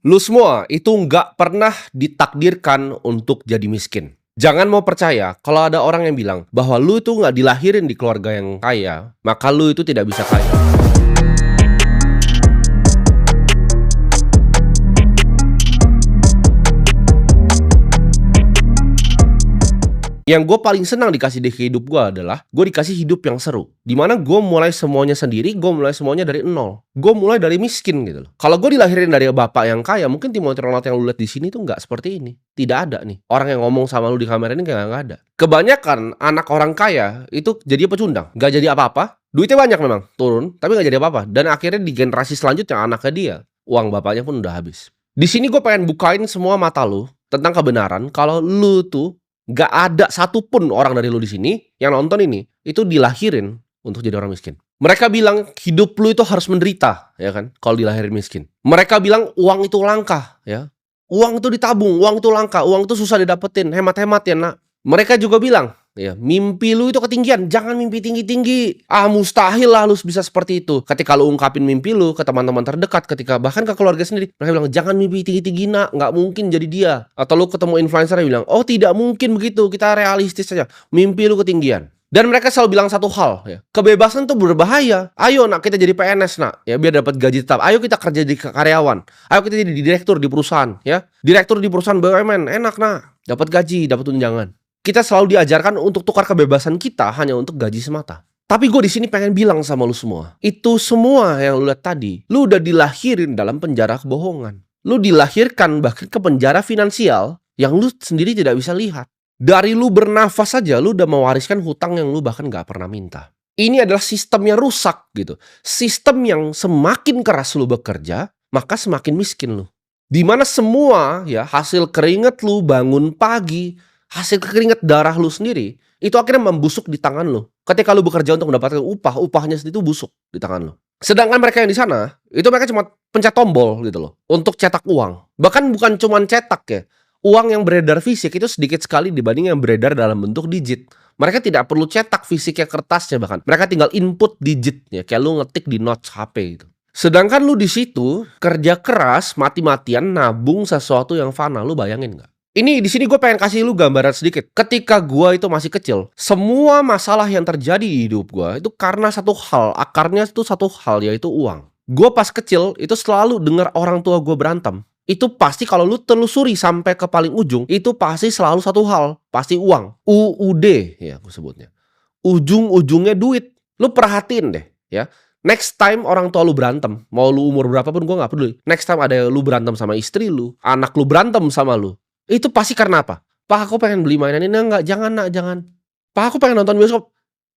Lu semua itu nggak pernah ditakdirkan untuk jadi miskin. Jangan mau percaya kalau ada orang yang bilang bahwa lu itu nggak dilahirin di keluarga yang kaya, maka lu itu tidak bisa kaya. Yang gue paling senang dikasih di hidup gue adalah gue dikasih hidup yang seru. Dimana gue mulai semuanya sendiri, gue mulai semuanya dari nol. Gue mulai dari miskin gitu loh. Kalau gue dilahirin dari bapak yang kaya, mungkin Timothy Ronald yang lu lihat di sini tuh nggak seperti ini. Tidak ada nih orang yang ngomong sama lu di kamera ini kayak nggak ada. Kebanyakan anak orang kaya itu jadi pecundang, nggak jadi apa-apa. Duitnya banyak memang turun, tapi nggak jadi apa-apa. Dan akhirnya di generasi selanjutnya anaknya dia, uang bapaknya pun udah habis. Di sini gue pengen bukain semua mata lu tentang kebenaran kalau lu tuh nggak ada satupun orang dari lu di sini yang nonton ini itu dilahirin untuk jadi orang miskin. Mereka bilang hidup lu itu harus menderita, ya kan? Kalau dilahirin miskin. Mereka bilang uang itu langka, ya. Uang itu ditabung, uang itu langka, uang itu susah didapetin, hemat-hemat ya nak. Mereka juga bilang, ya mimpi lu itu ketinggian, jangan mimpi tinggi-tinggi. Ah mustahil lah lu bisa seperti itu. Ketika lu ungkapin mimpi lu ke teman-teman terdekat, ketika bahkan ke keluarga sendiri, mereka bilang jangan mimpi tinggi-tinggi nak, nggak mungkin jadi dia. Atau lu ketemu influencer yang bilang, oh tidak mungkin begitu, kita realistis saja. Mimpi lu ketinggian. Dan mereka selalu bilang satu hal, ya. Kebebasan tuh berbahaya. Ayo nak kita jadi PNS nak, ya biar dapat gaji tetap. Ayo kita kerja di karyawan. Ayo kita jadi direktur di perusahaan, ya. Direktur di perusahaan BUMN, enak nak. Dapat gaji, dapat tunjangan. Kita selalu diajarkan untuk tukar kebebasan kita hanya untuk gaji semata. Tapi gue di sini pengen bilang sama lu semua, itu semua yang lu lihat tadi, lu udah dilahirin dalam penjara kebohongan. Lu dilahirkan bahkan ke penjara finansial yang lu sendiri tidak bisa lihat. Dari lu bernafas saja, lu udah mewariskan hutang yang lu bahkan gak pernah minta. Ini adalah sistem yang rusak gitu. Sistem yang semakin keras lu bekerja, maka semakin miskin lu. Dimana semua ya hasil keringet lu bangun pagi, hasil keringet darah lu sendiri, itu akhirnya membusuk di tangan lu. Ketika lu bekerja untuk mendapatkan upah, upahnya sendiri itu busuk di tangan lu. Sedangkan mereka yang di sana, itu mereka cuma pencet tombol gitu loh, untuk cetak uang. Bahkan bukan cuma cetak ya. Uang yang beredar fisik itu sedikit sekali dibanding yang beredar dalam bentuk digit. Mereka tidak perlu cetak fisiknya kertasnya bahkan. Mereka tinggal input digitnya, kayak lu ngetik di notes HP itu. Sedangkan lu di situ kerja keras, mati-matian nabung sesuatu yang fana, lu bayangin nggak? Ini di sini gue pengen kasih lu gambaran sedikit. Ketika gue itu masih kecil, semua masalah yang terjadi di hidup gue itu karena satu hal, akarnya itu satu hal yaitu uang. Gue pas kecil itu selalu dengar orang tua gue berantem. Itu pasti kalau lu telusuri sampai ke paling ujung, itu pasti selalu satu hal, pasti uang. UUD ya gue sebutnya. Ujung-ujungnya duit. Lu perhatiin deh ya. Next time orang tua lu berantem, mau lu umur berapapun gue gak peduli. Next time ada lu berantem sama istri lu, anak lu berantem sama lu, itu pasti karena apa? Pak aku pengen beli mainan ini, enggak, jangan nak, jangan. Pak aku pengen nonton bioskop,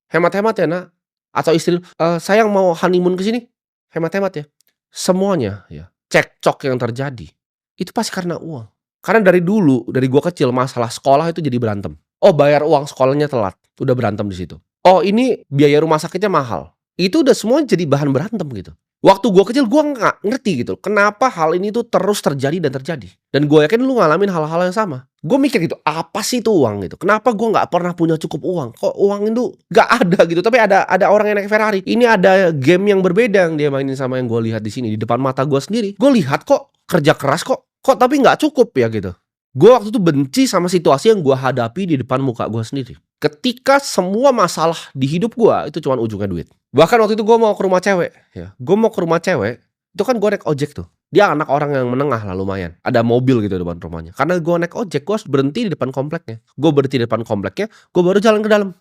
hemat-hemat ya nak. Atau istri lu, sayang mau honeymoon ke sini, hemat-hemat ya. Semuanya ya, cekcok yang terjadi itu pasti karena uang. Karena dari dulu, dari gua kecil masalah sekolah itu jadi berantem. Oh bayar uang sekolahnya telat, udah berantem di situ. Oh ini biaya rumah sakitnya mahal. Itu udah semua jadi bahan berantem gitu. Waktu gua kecil gua nggak ngerti gitu. Kenapa hal ini tuh terus terjadi dan terjadi. Dan gua yakin lu ngalamin hal-hal yang sama. Gue mikir gitu, apa sih itu uang gitu? Kenapa gue nggak pernah punya cukup uang? Kok uang itu nggak ada gitu? Tapi ada orang yang naik Ferrari. Ini ada game yang berbeda yang dia mainin sama yang gue lihat di sini di depan mata gue sendiri. Gue lihat kok kerja keras kok tapi nggak cukup ya gitu. Gue waktu itu benci sama situasi yang gue hadapi di depan muka gue sendiri. Ketika semua masalah di hidup gue itu cuma ujungnya duit. Bahkan waktu itu gue mau ke rumah cewek, ya. Gue mau ke rumah cewek, itu kan gue naik ojek tuh. Dia anak orang yang menengah lah lumayan. Ada mobil gitu depan rumahnya. Karena gue naik ojek, gue harus berhenti di depan kompleknya. Gue berhenti di depan kompleknya, gue baru jalan ke dalam.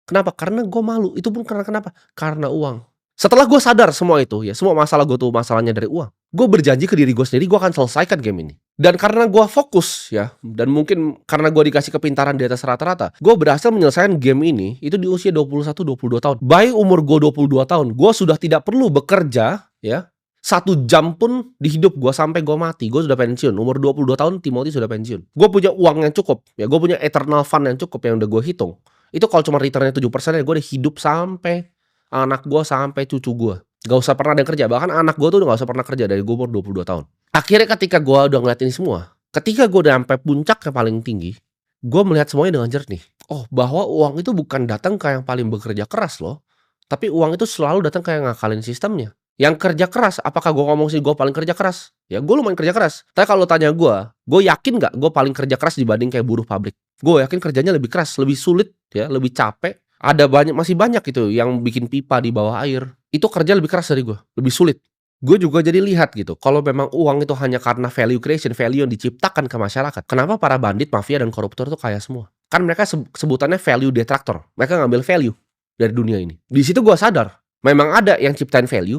Kenapa? Karena gue malu. Itu pun karena kenapa? Karena uang. Setelah gue sadar semua itu, ya semua masalah gue tuh masalahnya dari uang. Gue berjanji ke diri gue sendiri, gue akan selesaikan game ini. Dan karena gue fokus ya, dan mungkin karena gue dikasih kepintaran di atas rata-rata, gue berhasil menyelesaikan game ini itu di usia 21-22 tahun. By umur gue 22 tahun, gue sudah tidak perlu bekerja ya 1 jam pun di hidup gue sampai gue mati. Gue sudah pensiun. Umur 22 tahun Timothy sudah pensiun. Gue punya uang yang cukup ya, gue punya eternal fund yang cukup yang udah gue hitung. Itu kalau cuma returnnya 7% ya gue udah hidup sampai anak gue sampai cucu gue. Gak usah pernah ada yang kerja. Bahkan anak gue tuh udah gak usah pernah kerja dari gue umur 22 tahun. Akhirnya ketika gue udah ngeliat ini semua, ketika gue udah sampai puncak yang paling tinggi, gue melihat semuanya dengan jernih. Oh bahwa uang itu bukan datang ke yang paling bekerja keras loh, tapi uang itu selalu datang ke yang ngakalin sistemnya. Yang kerja keras, apakah gue ngomong sih gue paling kerja keras? Ya gue lumayan kerja keras. Tapi kalau tanya gue yakin nggak gue paling kerja keras dibanding kayak buruh pabrik? Gue yakin kerjanya lebih keras, lebih sulit, ya, lebih capek. Ada masih banyak itu yang bikin pipa di bawah air. Itu kerja lebih keras dari gue, lebih sulit. Gue juga jadi lihat gitu, kalau memang uang itu hanya karena value creation, value yang diciptakan ke masyarakat, kenapa para bandit, mafia, dan koruptor itu kaya semua? Kan mereka sebutannya value detractor. Mereka ngambil value dari dunia ini. Di situ gue sadar, memang ada yang ciptain value,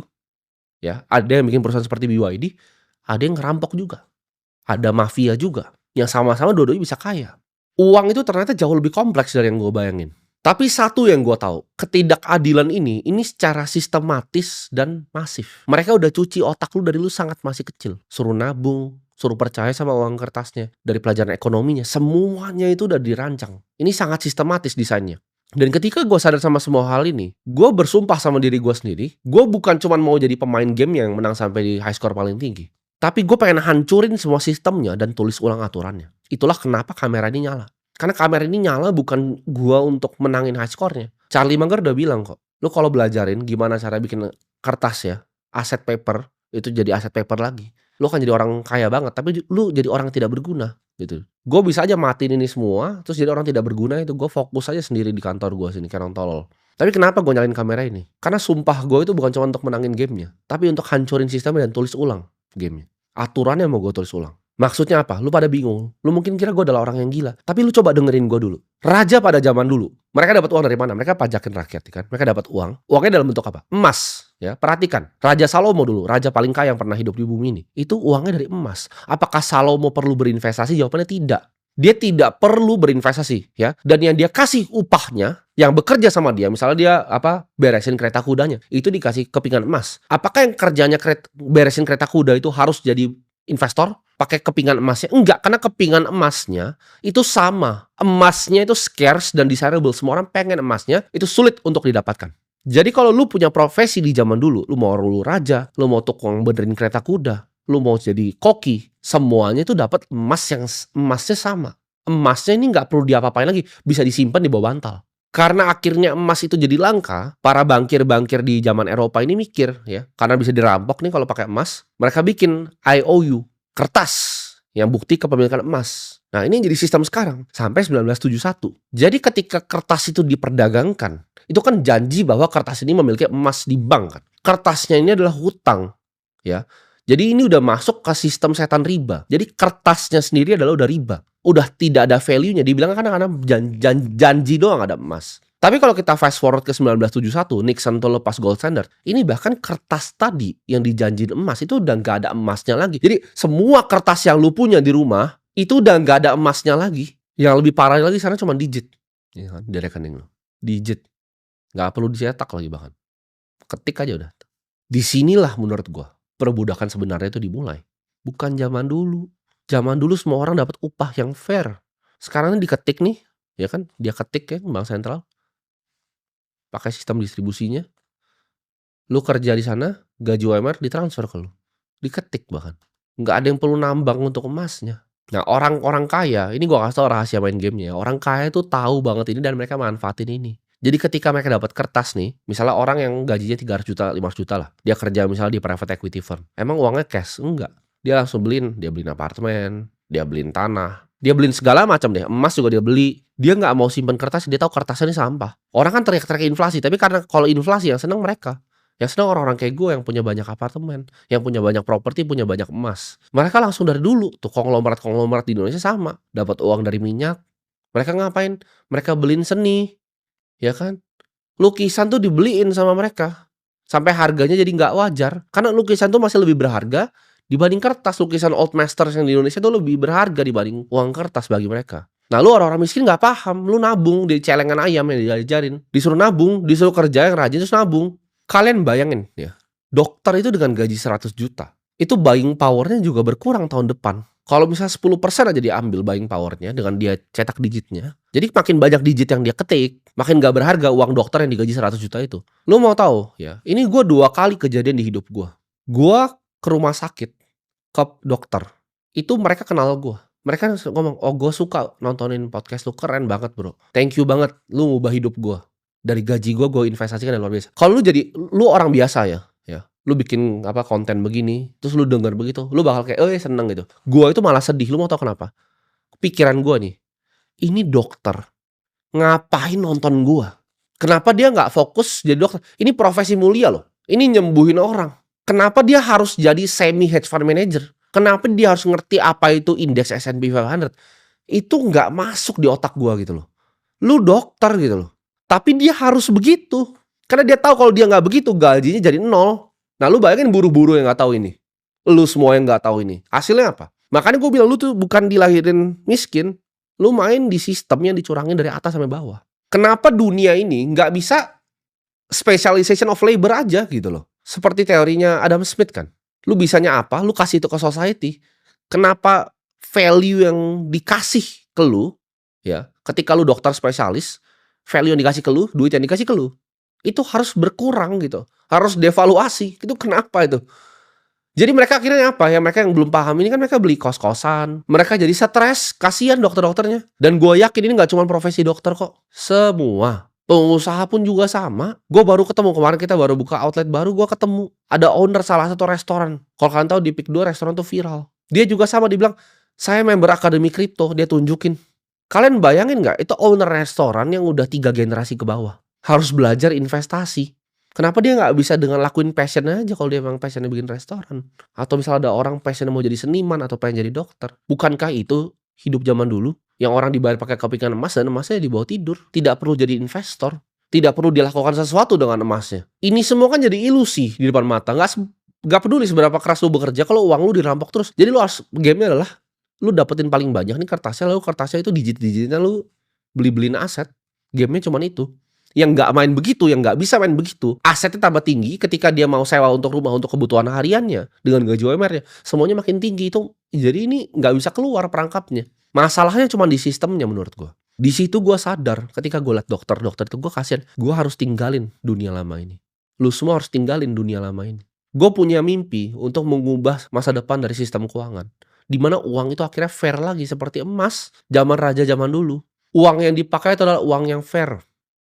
ya, ada yang bikin perusahaan seperti BYD, ada yang ngerampok juga, ada mafia juga, yang sama-sama dua-duanya bisa kaya. Uang itu ternyata jauh lebih kompleks dari yang gue bayangin. Tapi satu yang gue tahu, ketidakadilan ini secara sistematis dan masif. Mereka udah cuci otak lu dari lu sangat masih kecil. Suruh nabung, suruh percaya sama uang kertasnya. Dari pelajaran ekonominya, semuanya itu udah dirancang. Ini sangat sistematis desainnya. Dan ketika gue sadar sama semua hal ini, gue bersumpah sama diri gue sendiri, gue bukan cuma mau jadi pemain game yang menang sampai di high score paling tinggi. Tapi gue pengen hancurin semua sistemnya dan tulis ulang aturannya. Itulah kenapa kamera ini nyala. Karena kamera ini nyala bukan gua untuk menangin high score-nya. Charlie Munger udah bilang kok, lu kalau belajarin gimana cara bikin kertas ya, aset paper, itu jadi aset paper lagi. Lu akan jadi orang kaya banget, tapi lu jadi orang yang tidak berguna gitu. Gue bisa aja matiin ini semua, terus jadi orang tidak berguna itu gue fokus aja sendiri di kantor gue sini kayak orang tolol. Tapi kenapa gue nyalain kamera ini? Karena sumpah gue itu bukan cuma untuk menangin gamenya, tapi untuk hancurin sistemnya dan tulis ulang gamenya. Aturannya mau gue tulis ulang. Maksudnya apa? Lu pada bingung. Lu mungkin kira gue adalah orang yang gila. Tapi lu coba dengerin gue dulu. Raja pada zaman dulu, mereka dapat uang dari mana? Mereka pajakin rakyat, kan? Mereka dapat uang. Uangnya dalam bentuk apa? Emas. Ya, perhatikan. Raja Salomo dulu, raja paling kaya yang pernah hidup di bumi ini. Itu uangnya dari emas. Apakah Salomo perlu berinvestasi? Jawabannya tidak. Dia tidak perlu berinvestasi, ya. Dan yang dia kasih upahnya, yang bekerja sama dia, misalnya dia beresin kereta kudanya, itu dikasih kepingan emas. Apakah yang kerjanya beresin kereta kuda itu harus jadi investor? Pakai kepingan emasnya? Enggak, karena kepingan emasnya itu sama. Emasnya itu scarce dan desirable. Semua orang pengen emasnya, itu sulit untuk didapatkan. Jadi kalau lu punya profesi di zaman dulu, lu mau raja, lu mau tukang benerin kereta kuda, lu mau jadi koki, semuanya itu dapat emas yang emasnya sama. Emasnya ini nggak perlu diapa-apain lagi, bisa disimpan di bawah bantal. Karena akhirnya emas itu jadi langka, para bankir-bankir di zaman Eropa ini mikir, ya, karena bisa dirampok nih kalau pakai emas, mereka bikin IOU, kertas yang bukti kepemilikan emas. Nah, ini jadi sistem sekarang sampai 1971. Jadi ketika kertas itu diperdagangkan, itu kan janji bahwa kertas ini memiliki emas di bank kan. Kertasnya ini adalah hutang, ya. Jadi ini udah masuk ke sistem setan riba. Jadi kertasnya sendiri adalah udah riba. Udah tidak ada value-nya. Dibilang karena janji doang ada emas. Tapi kalau kita fast forward ke 1971, Nixon tuh lepas gold standard. Ini bahkan kertas tadi yang dijanjiin emas itu udah nggak ada emasnya lagi. Jadi semua kertas yang lu punya di rumah itu udah nggak ada emasnya lagi. Yang lebih parah lagi sekarang cuma digit, ya kan, di rekening lu. Digit, nggak perlu dicetak lagi bahkan. Ketik aja udah. Disinilah menurut gua perbudakan sebenarnya itu dimulai. Bukan zaman dulu. Zaman dulu semua orang dapat upah yang fair. Sekarang ini diketik nih, ya kan? Dia ketik ya bank sentral. Pakai sistem distribusinya. Lu kerja di sana, gaji UMR ditransfer ke lu. Diketik bahkan. Nggak ada yang perlu nambang untuk emasnya. Nah, orang-orang kaya, ini gua kasih tau rahasia main gamenya ya. Orang kaya tuh tahu banget ini dan mereka manfaatin ini. Jadi ketika mereka dapat kertas nih, misalnya orang yang gajinya 300 juta, 500 juta lah. Dia kerja misalnya di private equity firm. Emang uangnya cash? Enggak. Dia langsung dia beliin apartemen, dia beliin tanah, dia beliin segala macam deh. Emas juga dia beli. Dia nggak mau simpen kertas, dia tahu kertasnya ini sampah. Orang kan teriak-teriak inflasi, tapi karena kalau inflasi yang seneng mereka. Yang seneng orang-orang kayak gue yang punya banyak apartemen, yang punya banyak properti, punya banyak emas. Mereka langsung dari dulu tuh konglomerat di Indonesia sama, dapat uang dari minyak. Mereka ngapain? Mereka beliin seni, ya kan? Lukisan tuh dibeliin sama mereka. Sampai harganya jadi nggak wajar. Karena lukisan tuh masih lebih berharga dibanding kertas. Lukisan old masters yang di Indonesia tuh lebih berharga dibanding uang kertas bagi mereka. Nah, lu orang-orang miskin nggak paham. Lu nabung di celengan ayam yang diajarin. Disuruh nabung, disuruh kerja yang rajin terus nabung. Kalian bayangin ya, dokter itu dengan gaji 100 juta. Itu buying powernya juga berkurang tahun depan. Kalau misalnya 10% aja diambil buying powernya dengan dia cetak digitnya. Jadi makin banyak digit yang dia ketik, makin gak berharga uang dokter yang digaji 100 juta itu. Lu mau tahu ya, ini gue 2 kali kejadian di hidup gue. Gue ke rumah sakit, ke dokter. Itu mereka kenal gue. Mereka ngomong, oh gue suka nontonin podcast lu, keren banget bro. Thank you banget, lu ngubah hidup gue. Dari gaji gue investasikan yang luar biasa. Kalau lu orang biasa ya, Lu bikin apa konten begini, terus lu denger begitu, lu bakal kayak, seneng gitu. Gua itu malah sedih, lu mau tahu kenapa? Pikiran gua nih, ini dokter, ngapain nonton gua? Kenapa dia nggak fokus jadi dokter? Ini profesi mulia loh, ini nyembuhin orang. Kenapa dia harus jadi semi hedge fund manager? Kenapa dia harus ngerti apa itu indeks S&P 500? Itu nggak masuk di otak gua gitu loh. Lu dokter gitu loh, tapi dia harus begitu. Karena dia tahu kalau dia nggak begitu, gajinya jadi nol. Nah, lu bayangin buru-buru yang nggak tahu ini. Lu semua yang nggak tahu ini. Hasilnya apa? Makanya gue bilang lu tuh bukan dilahirin miskin. Lu main di sistem yang dicurangin dari atas sampai bawah. Kenapa dunia ini nggak bisa specialization of labor aja gitu loh. Seperti teorinya Adam Smith kan. Lu bisanya apa? Lu kasih itu ke society. Kenapa value yang dikasih ke lu, ya, ketika lu dokter spesialis, value yang dikasih ke lu, duit yang dikasih ke lu, itu harus berkurang gitu. Harus devaluasi. Itu kenapa itu? Jadi mereka akhirnya apa ya, mereka yang belum paham ini kan mereka beli kos-kosan, mereka jadi stres, kasihan dokter-dokternya. Dan gue yakin ini nggak cuma profesi dokter kok, semua pengusaha pun juga sama. Gue baru ketemu kemarin, kita baru buka outlet baru, gue ketemu ada owner salah satu restoran. Kalau kalian tahu di Pick 2 restoran tuh viral. Dia juga sama, dibilang saya member Akademi Kripto, dia tunjukin. Kalian bayangin nggak, itu owner restoran yang udah 3 generasi ke bawah, harus belajar investasi. Kenapa dia nggak bisa dengan lakuin passion aja kalau dia memang passionnya bikin restoran? Atau misalnya ada orang passionnya mau jadi seniman atau pengen jadi dokter. Bukankah itu hidup zaman dulu? Yang orang dibayar pakai kepingan emas dan emasnya dibawa tidur. Tidak perlu jadi investor. Tidak perlu dilakukan sesuatu dengan emasnya. Ini semua kan jadi ilusi di depan mata. Nggak peduli seberapa keras lu bekerja kalau uang lu dirampok terus. Jadi lu harus, game-nya adalah lu dapetin paling banyak nih kertasnya, lalu kertasnya itu digit-digitnya lu beli-beliin aset. Game-nya cuman itu. Yang nggak main begitu, yang nggak bisa main begitu, asetnya tambah tinggi ketika dia mau sewa untuk rumah untuk kebutuhan hariannya dengan gaji UMR-nya, semuanya makin tinggi itu. Jadi ini nggak bisa keluar perangkapnya. Masalahnya cuma di sistemnya menurut gue. Di situ gue sadar ketika gue liat dokter-dokter itu, gue kasihan. Gue harus tinggalin dunia lama ini. Lu semua harus tinggalin dunia lama ini. Gue punya mimpi untuk mengubah masa depan dari sistem keuangan, di mana uang itu akhirnya fair lagi seperti emas zaman raja zaman dulu. Uang yang dipakai itu adalah uang yang fair,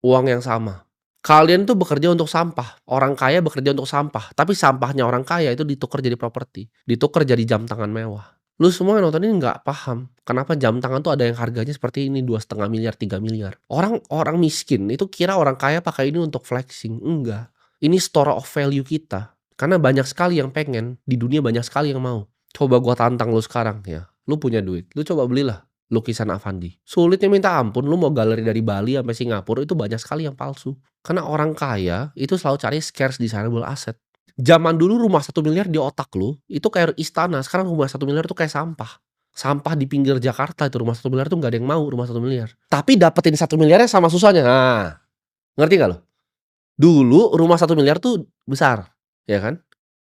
uang yang sama. Kalian tuh bekerja untuk sampah. Orang kaya bekerja untuk sampah. Tapi sampahnya orang kaya itu ditukar jadi properti. Ditukar jadi jam tangan mewah. Lu semua yang nonton ini nggak paham. Kenapa jam tangan tuh ada yang harganya seperti ini, 2,5 miliar, 3 miliar. Orang miskin itu kira orang kaya pakai ini untuk flexing. Enggak. Ini store of value kita. Karena banyak sekali yang pengen. Di dunia banyak sekali yang mau. Coba gua tantang lu sekarang ya. Lu punya duit. Lu coba belilah lukisan Avandi. Sulitnya minta ampun, lu mau galeri dari Bali sampai Singapura itu banyak sekali yang palsu. Karena orang kaya itu selalu cari scarce desirable asset. Zaman dulu rumah 1 miliar di otak lu itu kayak istana, sekarang rumah 1 miliar tuh kayak sampah. Sampah di pinggir Jakarta itu rumah 1 miliar tuh nggak ada yang mau rumah 1 miliar. Tapi dapetin 1 miliarnya sama susahnya. Nah, ngerti gak lo? Dulu rumah 1 miliar tuh besar, ya kan?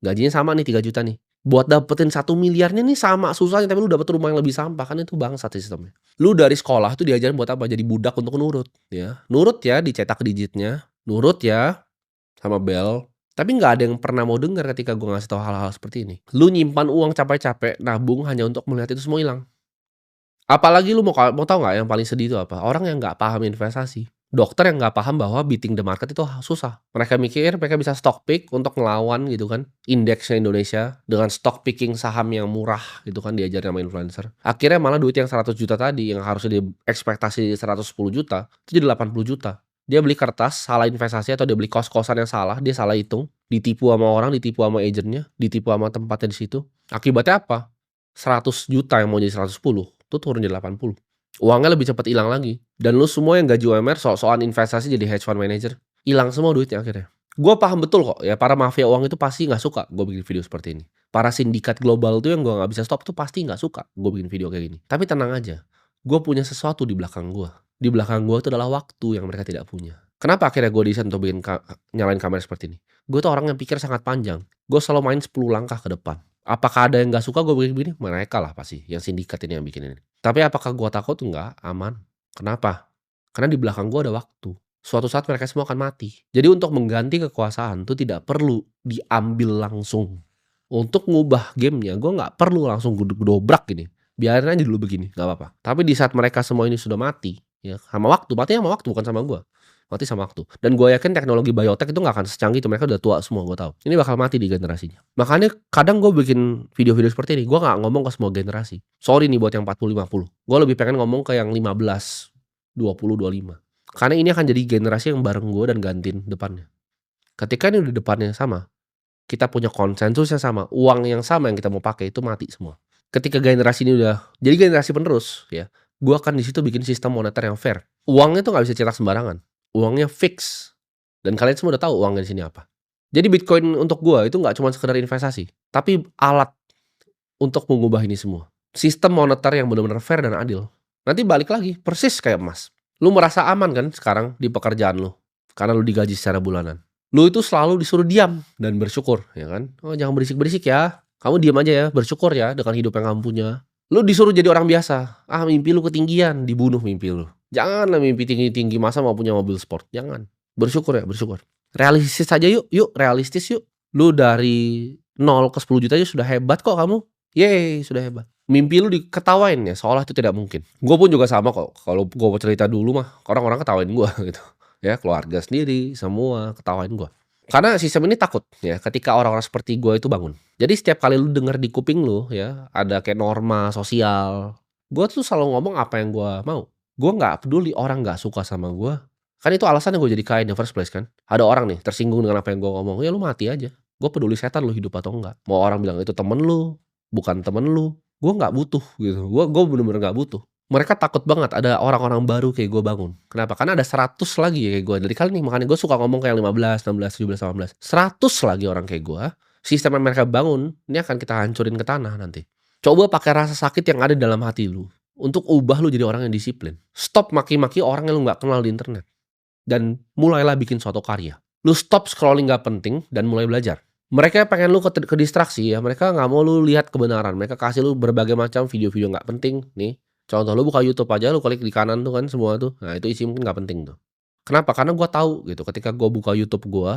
Gajinya sama nih 3 juta nih. Buat dapetin 1 miliarnya nih sama susahnya, tapi lu dapet rumah yang lebih sampah, kan itu bangsat sistemnya. Lu dari sekolah tuh diajarin buat apa? Jadi budak untuk nurut, ya. Nurut ya, dicetak digitnya, nurut ya sama bel. Tapi nggak ada yang pernah mau dengar ketika gue ngasih tahu hal-hal seperti ini. Lu nyimpan uang capek-capek, nabung hanya untuk melihat itu semua hilang. Apalagi lu mau tahu nggak yang paling sedih itu apa? Orang yang nggak paham investasi. Dokter yang nggak paham bahwa beating the market itu susah. Mereka mikir mereka bisa stock pick untuk ngelawan gitu kan indeksnya Indonesia dengan stock picking saham yang murah gitu kan, diajarin sama influencer. Akhirnya malah duit yang 100 juta tadi yang harusnya diekspektasi 110 juta itu jadi 80 juta. Dia beli kertas, salah investasi atau dia beli kos-kosan yang salah, dia salah hitung, ditipu sama orang, ditipu sama agentnya, ditipu sama tempatnya di situ. Akibatnya apa? 100 juta yang mau jadi 110 itu turun jadi 80. Uangnya lebih cepat hilang lagi. Dan lu semua yang gaji UMR soal investasi jadi hedge fund manager, hilang semua duitnya akhirnya. Gue paham betul kok ya, para mafia uang itu pasti nggak suka gue bikin video seperti ini. Para sindikat global tuh yang gue nggak bisa stop tuh pasti nggak suka gue bikin video kayak gini. Tapi tenang aja, gue punya sesuatu di belakang gue. Di belakang gue itu adalah waktu yang mereka tidak punya. Kenapa akhirnya gue desain untuk bikin nyalain kamera seperti ini? Gue tuh orang yang pikir sangat panjang. Gue selalu main 10 langkah ke depan. Apakah ada yang gak suka gue bikin begini? Mereka lah pasti, yang sindikat ini yang bikin ini. Tapi apakah gue takut? Enggak, aman. Kenapa? Karena di belakang gue ada waktu. Suatu saat mereka semua akan mati. Jadi untuk mengganti kekuasaan itu tidak perlu diambil langsung. Untuk ngubah gamenya, gue gak perlu langsung dobrak gini. Biarin aja dulu begini, gak apa-apa. Tapi di saat mereka semua ini sudah mati, ya sama waktu, matinya sama waktu bukan sama gue. mati sama waktu. Dan gue yakin teknologi biotech itu nggak akan secanggih itu, mereka udah tua semua, gue tahu. Ini bakal mati di generasinya. Makanya kadang gue bikin video-video seperti ini, gue nggak ngomong ke semua generasi. Sorry nih buat yang 40-50. Gue lebih pengen ngomong ke yang 15, 20, 25. Karena ini akan jadi generasi yang bareng gue dan gantiin depannya. Ketika ini udah depannya sama, kita punya konsensus yang sama, uang yang sama yang kita mau pakai itu mati semua. Ketika generasi ini udah jadi generasi penerus, ya, gue akan di situ bikin sistem moneter yang fair. Uangnya tuh nggak bisa cetak sembarangan, uangnya fix. Dan kalian semua udah tahu uangnya di sini apa. Jadi Bitcoin untuk gue itu nggak cuma sekedar investasi, tapi alat untuk mengubah ini semua. Sistem moneter yang benar-benar fair dan adil. Nanti balik lagi, persis kayak emas. Lu merasa aman kan sekarang di pekerjaan lu, karena lu digaji secara bulanan. Lu itu selalu disuruh diam dan bersyukur, ya kan? Oh, jangan berisik-berisik ya. Kamu diam aja ya, bersyukur ya dengan hidup yang kamu punya. Lu disuruh jadi orang biasa. Ah, mimpi lu ketinggian, dibunuh mimpi lu. Janganlah mimpi tinggi-tinggi, masa mau punya mobil sport. Jangan. Bersyukur ya, bersyukur. Realistis aja yuk, realistis yuk. Lu dari 0 ke 10 juta aja sudah hebat kok kamu. Yeay, sudah hebat. Mimpi lu diketawain ya, seolah itu tidak mungkin. Gue pun juga sama kok. Kalau gue cerita dulu mah, orang-orang ketawain gue gitu. Ya, keluarga sendiri, semua ketawain gue. Karena sistem ini takut ya ketika orang-orang seperti gue itu bangun. Jadi setiap kali lu denger di kuping lu ya, ada kayak norma sosial, gue tuh selalu ngomong apa yang gue mau. Gue gak peduli orang gak suka sama gue. Kan itu alasannya gue jadi kaya in the first place kan. Ada orang nih tersinggung dengan apa yang gue ngomong, ya lu mati aja. Gue peduli setan lu hidup atau enggak. Mau orang bilang itu temen lu, bukan temen lu, gue gak butuh gitu. Gue bener-bener gak butuh. Mereka takut banget ada orang-orang baru kayak gue bangun. Kenapa? Karena ada 100 lagi kayak gue. Dari kali nih, makanya gue suka ngomong kayak 15, 16, 17, 18. 100 lagi orang kayak gue. Sistem yang mereka bangun, ini akan kita hancurin ke tanah nanti. Coba pakai rasa sakit yang ada dalam hati lu. Untuk ubah lu jadi orang yang disiplin. Stop maki-maki orang yang lu gak kenal di internet. Dan mulailah bikin suatu karya. Lu stop scrolling gak penting dan mulai belajar. Mereka pengen lu ke distraksi ya. Mereka gak mau lu lihat kebenaran. Mereka kasih lu berbagai macam video-video gak penting. Nih. Contoh lu buka YouTube aja, lu klik di kanan tuh kan semua tuh. Nah itu isi mungkin gak penting tuh. Kenapa? Karena gue tahu gitu. Ketika gue buka YouTube gue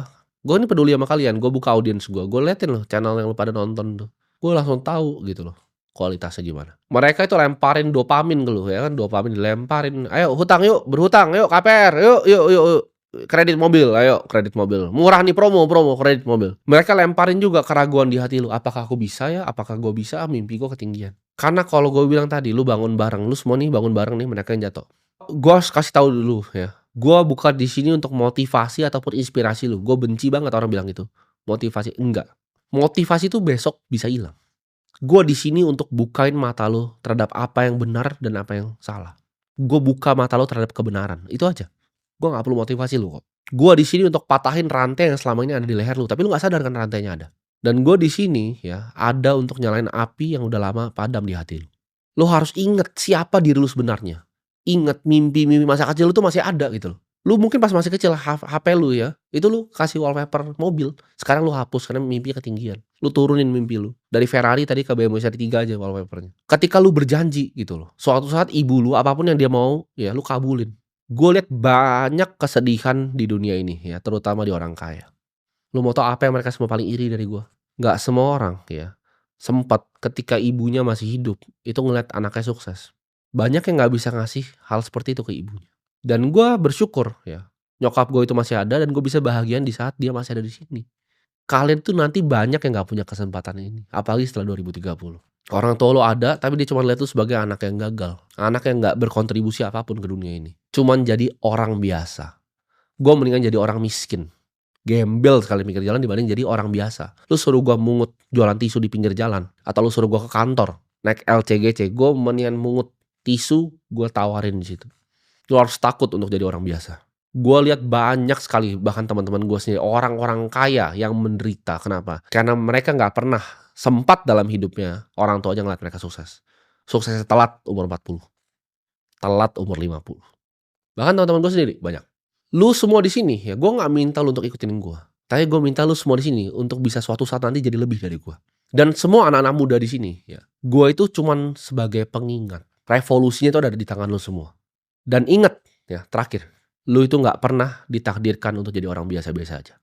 ini peduli sama kalian. Gue buka audiens gue liatin loh channel yang lu pada nonton tuh. Gue langsung tahu gitu loh kualitasnya gimana. Mereka itu lemparin dopamin ke lu ya kan. Dopamin dilemparin. Ayo hutang yuk, berhutang yuk KPR, yuk. Kredit mobil, ayo kredit mobil. Murah nih promo kredit mobil. Mereka lemparin juga keraguan di hati lu. Apakah aku bisa ya? Apakah gue bisa? Mimpi gue ketinggian. Karena kalau gue bilang tadi, lu bangun bareng, lu semua nih bangun bareng nih, mereka yang jatuh. Gue harus kasih tahu dulu ya. Gue bukan di sini untuk motivasi ataupun inspirasi lu. Gue benci banget orang bilang itu. Motivasi enggak. Motivasi itu besok bisa hilang. Gue di sini untuk bukain mata lu terhadap apa yang benar dan apa yang salah. Gue buka mata lu terhadap kebenaran. Itu aja. Gue gak perlu motivasi lu kok. Gue di sini untuk patahin rantai yang selama ini ada di leher lu, tapi lu gak sadar kan rantainya ada. Dan gue di sini ya ada untuk nyalain api yang udah lama padam di hati lu. Lu harus inget siapa diri lu sebenarnya. Inget mimpi-mimpi masa kecil lu tuh masih ada gitu loh. Lu mungkin pas masih kecil HP lu ya, itu lu kasih wallpaper mobil. Sekarang lu hapus karena mimpi ketinggian. Lu turunin mimpi lu. Dari Ferrari tadi ke BMW seri 3 aja wallpapernya. Ketika lu berjanji gitu loh. Suatu saat ibu lu apapun yang dia mau ya lu kabulin. Gue lihat banyak kesedihan di dunia ini ya, terutama di orang kaya. Lu mau tau apa yang mereka semua paling iri dari gue? Gak semua orang ya sempat ketika ibunya masih hidup itu ngeliat anaknya sukses. Banyak yang gak bisa ngasih hal seperti itu ke ibunya. Dan gue bersyukur ya nyokap gue itu masih ada dan gue bisa bahagia di saat dia masih ada di sini. Kalian tuh nanti banyak yang gak punya kesempatan ini, apalagi setelah 2030. Orang tua lo ada, tapi dia cuma lihat lu sebagai anak yang gagal. Anak yang gak berkontribusi apapun ke dunia ini. Cuman jadi orang biasa. Gue mendingan jadi orang miskin. Gembel sekali pinggir jalan dibanding jadi orang biasa. Lu suruh gue mungut jualan tisu di pinggir jalan. Atau lu suruh gue ke kantor naik LCGC. Gue mendingan mungut tisu, gue tawarin di situ. Lu harus takut untuk jadi orang biasa. Gue lihat banyak sekali, bahkan teman-teman gue sendiri, orang-orang kaya yang menderita. Kenapa? Karena mereka gak pernah sempat dalam hidupnya orang tua aja ngeliat mereka sukses. Suksesnya telat umur 40. Telat umur 50. Bahkan teman-teman gue sendiri banyak. Lu semua di sini ya, gue gak minta lu untuk ikutin gue. Tapi gue minta lu semua di sini untuk bisa suatu saat nanti jadi lebih dari gue. Dan semua anak-anak muda di sini ya, gue itu cuman sebagai pengingat. Revolusinya itu ada di tangan lu semua. Dan ingat ya, terakhir, lu itu gak pernah ditakdirkan untuk jadi orang biasa-biasa aja.